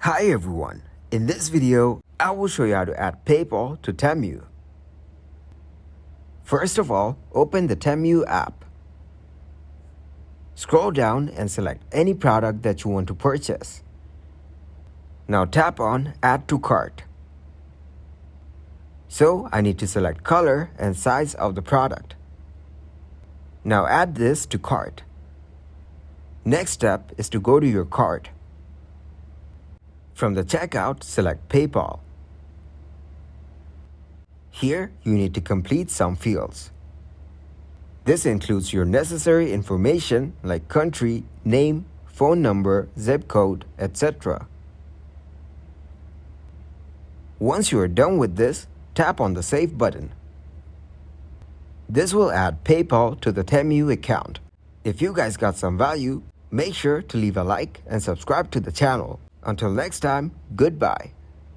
Hi everyone, in this video, I will show you how to add PayPal to Temu. First of all, open the Temu app. Scroll down and select any product that you want to purchase. Now tap on Add to Cart. So I need to select color and size of the product. Now add this to cart. Next step is to go to your cart. From the checkout, select PayPal. Here, you need to complete some fields. This includes your necessary information like country, name, phone number, zip code, etc. Once you are done with this, tap on the Save button. This will add PayPal to the Temu account. If you guys got some value, make sure to leave a like and subscribe to the channel. Until next time, goodbye.